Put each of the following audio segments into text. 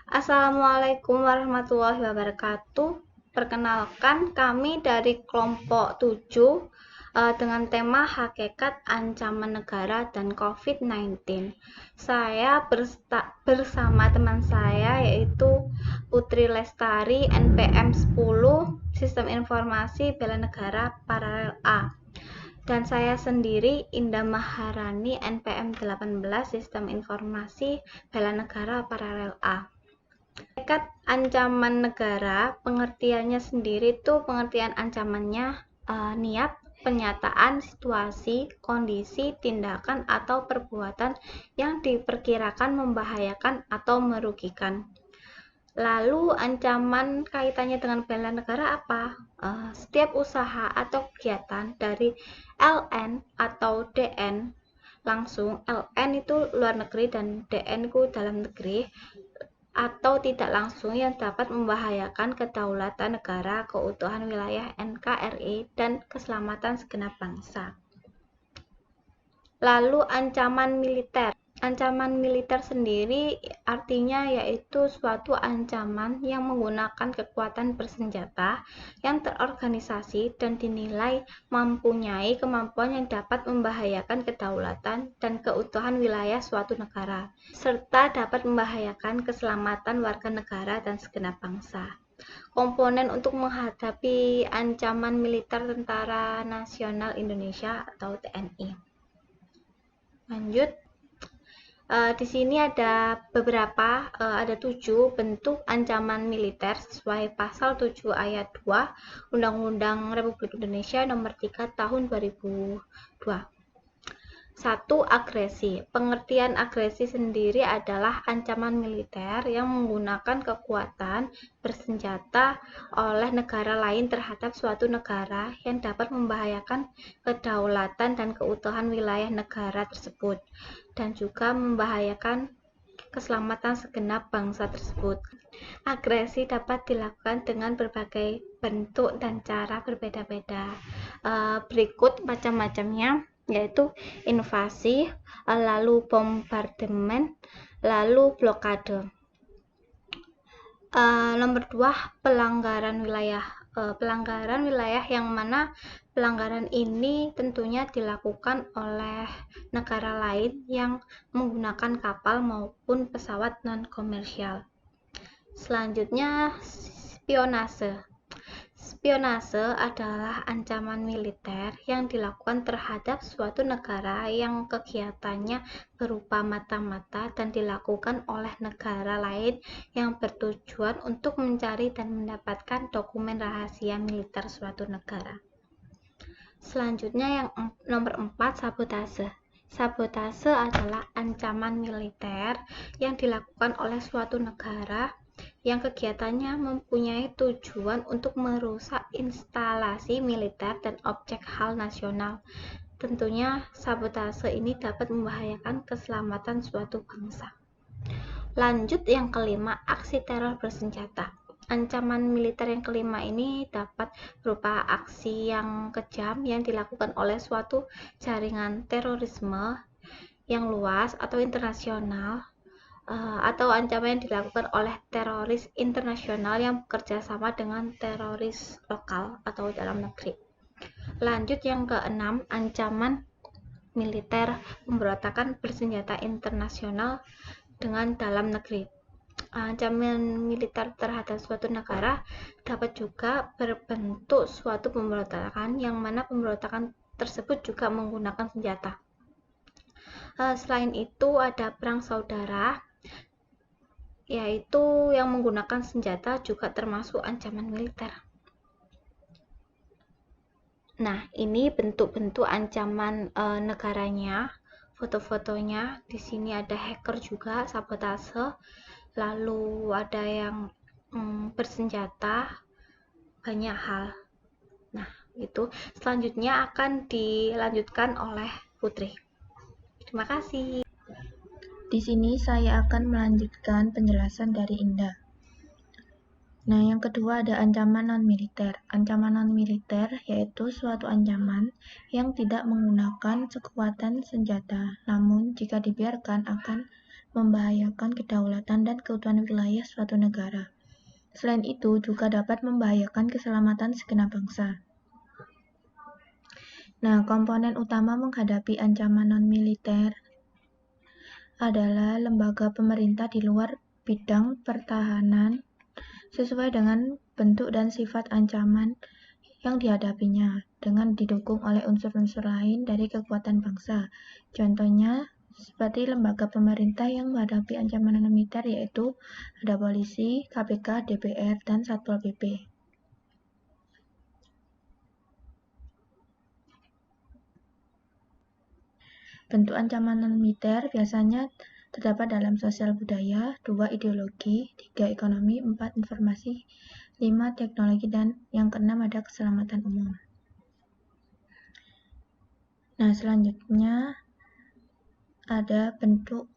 Assalamualaikum warahmatullahi wabarakatuh. Perkenalkan, kami dari kelompok 7 dengan tema Hakikat Ancaman Negara dan COVID-19. Saya bersama teman saya yaitu Putri Lestari, NPM 10, Sistem Informasi Bela Negara Paralel A. Dan saya sendiri, Indah Maharani, NPM 18, Sistem Informasi Bela Negara Paralel A. Hakikat ancaman negara, pengertiannya sendiri itu pengertian ancamannya niat, penyataan, situasi, kondisi, tindakan, atau perbuatan yang diperkirakan membahayakan atau merugikan. Lalu ancaman kaitannya dengan bela negara apa? Setiap usaha atau kegiatan dari LN atau DN, langsung LN itu luar negeri dan DN itu dalam negeri, atau tidak langsung yang dapat membahayakan kedaulatan negara, keutuhan wilayah NKRI, dan keselamatan segenap bangsa. Lalu ancaman militer. Ancaman militer sendiri artinya yaitu suatu ancaman yang menggunakan kekuatan bersenjata yang terorganisasi dan dinilai mempunyai kemampuan yang dapat membahayakan kedaulatan dan keutuhan wilayah suatu negara, serta dapat membahayakan keselamatan warga negara dan segenap bangsa. Komponen untuk menghadapi ancaman militer Tentara Nasional Indonesia atau TNI. Lanjut. Di sini ada beberapa, ada 7 bentuk ancaman militer sesuai pasal 7 ayat 2 Undang-Undang Republik Indonesia nomor 3 tahun 2002. 1. Agresi. Pengertian agresi sendiri adalah ancaman militer yang menggunakan kekuatan bersenjata oleh negara lain terhadap suatu negara yang dapat membahayakan kedaulatan dan keutuhan wilayah negara tersebut dan juga membahayakan keselamatan segenap bangsa tersebut. Agresi dapat dilakukan dengan berbagai bentuk dan cara berbeda-beda. Berikut macam-macamnya, yaitu invasi, lalu bombardemen, lalu blokade. Nomor 2, pelanggaran wilayah. Pelanggaran wilayah yang mana pelanggaran ini tentunya dilakukan oleh negara lain yang menggunakan kapal maupun pesawat non-komersial. Selanjutnya, spionase. Spionase adalah ancaman militer yang dilakukan terhadap suatu negara yang kegiatannya berupa mata-mata dan dilakukan oleh negara lain yang bertujuan untuk mencari dan mendapatkan dokumen rahasia militer suatu negara. Selanjutnya yang nomor 4, sabotase. Sabotase adalah ancaman militer yang dilakukan oleh suatu negara yang kegiatannya mempunyai tujuan untuk merusak instalasi militer dan objek hal nasional. Tentunya sabotase ini dapat membahayakan keselamatan suatu bangsa. Lanjut yang kelima, aksi teror bersenjata. Ancaman militer yang kelima ini dapat berupa aksi yang kejam yang dilakukan oleh suatu jaringan terorisme yang luas atau internasional, atau ancaman yang dilakukan oleh teroris internasional yang bekerja sama dengan teroris lokal atau dalam negeri. Lanjut yang keenam, ancaman militer pemberontakan bersenjata internasional dengan dalam negeri. Ancaman militer terhadap suatu negara dapat juga berbentuk suatu pemberontakan yang mana pemberontakan tersebut juga menggunakan senjata. Selain itu ada perang saudara, yaitu yang menggunakan senjata juga termasuk ancaman militer. Nah, ini bentuk-bentuk ancaman negaranya, foto-fotonya. Di sini ada hacker juga, sabotase, lalu ada yang bersenjata, banyak hal. Nah, itu selanjutnya akan dilanjutkan oleh Putri. Terima kasih. Di sini saya akan melanjutkan penjelasan dari Indah. Nah, yang kedua ada ancaman non-militer. Ancaman non-militer yaitu suatu ancaman yang tidak menggunakan kekuatan senjata, namun jika dibiarkan akan membahayakan kedaulatan dan keutuhan wilayah suatu negara. Selain itu, juga dapat membahayakan keselamatan segenap bangsa. Nah, komponen utama menghadapi ancaman non-militer adalah lembaga pemerintah di luar bidang pertahanan sesuai dengan bentuk dan sifat ancaman yang dihadapinya, dengan didukung oleh unsur-unsur lain dari kekuatan bangsa. Contohnya, seperti lembaga pemerintah yang menghadapi ancaman non-militer yaitu ada polisi, KPK, DPR, dan Satpol PP. Bentuk ancaman non-militer biasanya terdapat dalam sosial budaya, 2 ideologi, 3 ekonomi, 4 informasi, 5 teknologi, dan yang keenam ada keselamatan umum. Nah, selanjutnya ada bentuk,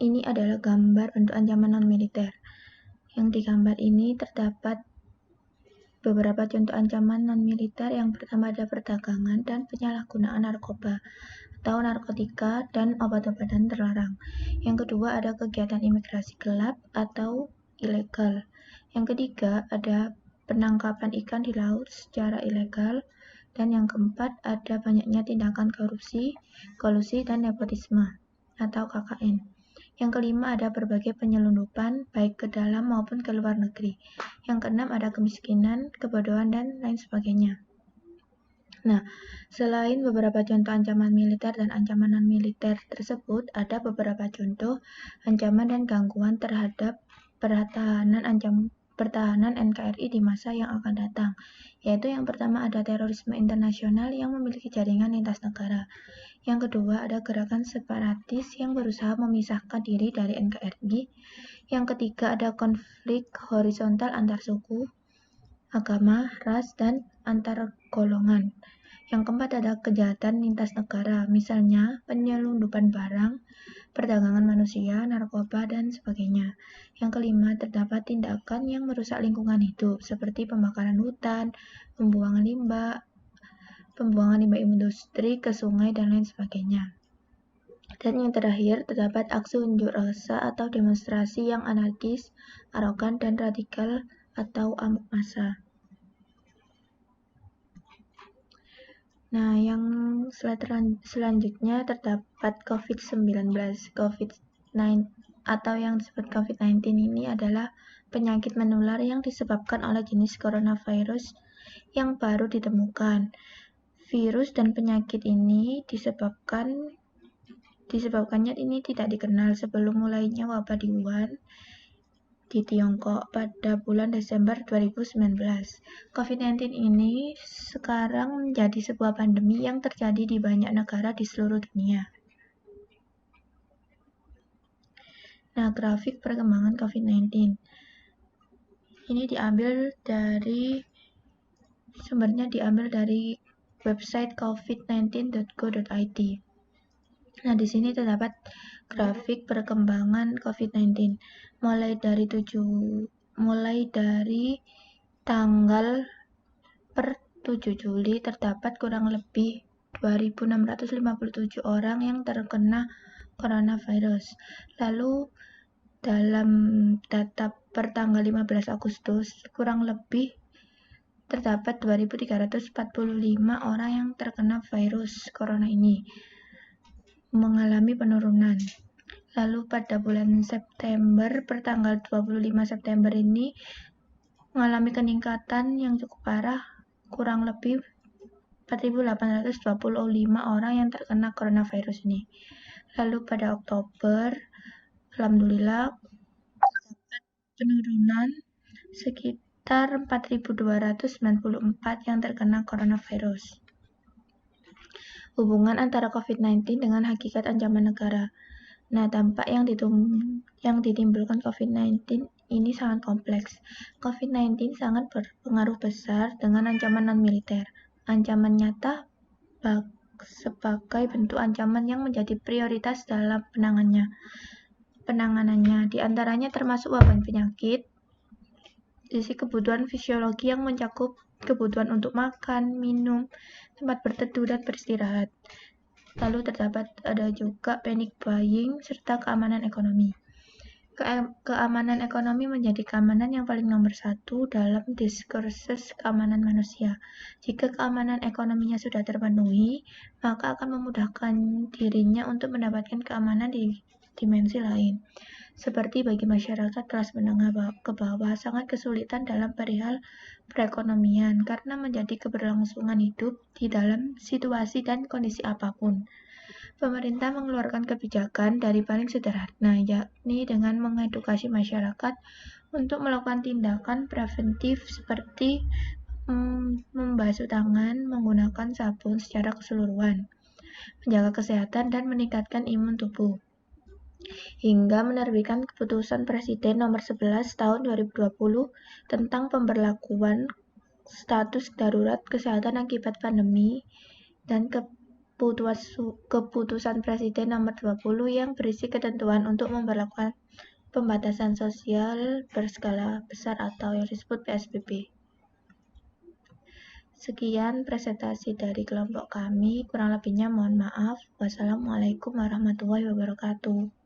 ini adalah gambar bentuk ancaman non-militer. Yang di gambar ini terdapat beberapa contoh ancaman non-militer. Yang pertama ada perdagangan dan penyalahgunaan narkoba atau narkotika dan obat-obatan terlarang. Yang kedua ada kegiatan imigrasi gelap atau ilegal. Yang ketiga ada penangkapan ikan di laut secara ilegal. Dan yang keempat ada banyaknya tindakan korupsi, kolusi, dan nepotisme atau KKN. Yang kelima ada berbagai penyelundupan baik ke dalam maupun ke luar negeri. Yang keenam ada kemiskinan, kebodohan, dan lain sebagainya. Nah, selain beberapa contoh ancaman militer dan ancaman non-militer tersebut, ada beberapa contoh ancaman dan gangguan terhadap pertahanan NKRI di masa yang akan datang, yaitu yang pertama ada terorisme internasional yang memiliki jaringan lintas negara. Yang kedua ada gerakan separatis yang berusaha memisahkan diri dari NKRI. Yang ketiga ada konflik horizontal antar suku, agama, ras, dan antar golongan. Yang keempat ada kejahatan lintas negara, misalnya penyelundupan barang, perdagangan manusia, narkoba, dan sebagainya. Yang kelima terdapat tindakan yang merusak lingkungan hidup, seperti pembakaran hutan, pembuangan limbah industri ke sungai, dan lain sebagainya. Dan yang terakhir, terdapat aksi unjuk rasa atau demonstrasi yang anarkis, arogan, dan radikal atau amuk massa. Nah, yang selanjutnya terdapat COVID-19. COVID-19 atau yang disebut COVID-19 ini adalah penyakit menular yang disebabkan oleh jenis coronavirus yang baru ditemukan. Virus dan penyakit ini disebabkannya ini tidak dikenal sebelum mulainya wabah di Wuhan di Tiongkok pada bulan Desember 2019. COVID-19 ini sekarang menjadi sebuah pandemi yang terjadi di banyak negara di seluruh dunia. Nah, grafik perkembangan COVID-19 ini sumbernya diambil dari website covid19.go.id. Nah, di sini terdapat grafik perkembangan COVID-19 mulai dari tanggal per 7 Juli terdapat kurang lebih 2.657 orang yang terkena coronavirus. Lalu dalam data per tanggal 15 Agustus kurang lebih terdapat 2.345 orang yang terkena virus corona ini mengalami penurunan. Lalu pada bulan September, per tanggal 25 September ini mengalami peningkatan yang cukup parah, kurang lebih 4.825 orang yang terkena coronavirus ini. Lalu pada Oktober, alhamdulillah terdapat penurunan sekitar 4.294 yang terkena coronavirus. Hubungan antara COVID-19 dengan hakikat ancaman negara. Nah, dampak yang ditimbulkan COVID-19 ini sangat kompleks. COVID-19 sangat berpengaruh besar dengan ancaman non-militer. Ancaman nyata sebagai bentuk ancaman yang menjadi prioritas dalam penanganannya. Di antaranya termasuk wabah penyakit, sisi kebutuhan fisiologi yang mencakup kebutuhan untuk makan, minum, tempat berteduh, dan beristirahat. Lalu ada juga panic buying serta keamanan ekonomi. Keamanan ekonomi menjadi keamanan yang paling nomor satu dalam diskursus keamanan manusia. Jika keamanan ekonominya sudah terpenuhi, maka akan memudahkan dirinya untuk mendapatkan keamanan di dimensi lain. Seperti bagi masyarakat kelas menengah ke bawah sangat kesulitan dalam perihal perekonomian karena menjadi keberlangsungan hidup di dalam situasi dan kondisi apapun. Pemerintah mengeluarkan kebijakan dari paling sederhana, yakni dengan mengedukasi masyarakat untuk melakukan tindakan preventif seperti membasuh tangan menggunakan sabun secara keseluruhan, menjaga kesehatan, dan meningkatkan imun tubuh. Hingga menerbitkan keputusan Presiden nomor 11 tahun 2020 tentang pemberlakuan status darurat kesehatan akibat pandemi dan keputusan Presiden nomor 20 yang berisi ketentuan untuk memberlakukan pembatasan sosial berskala besar atau yang disebut PSBB. Sekian presentasi dari kelompok kami, kurang lebihnya mohon maaf. Wassalamualaikum warahmatullahi wabarakatuh.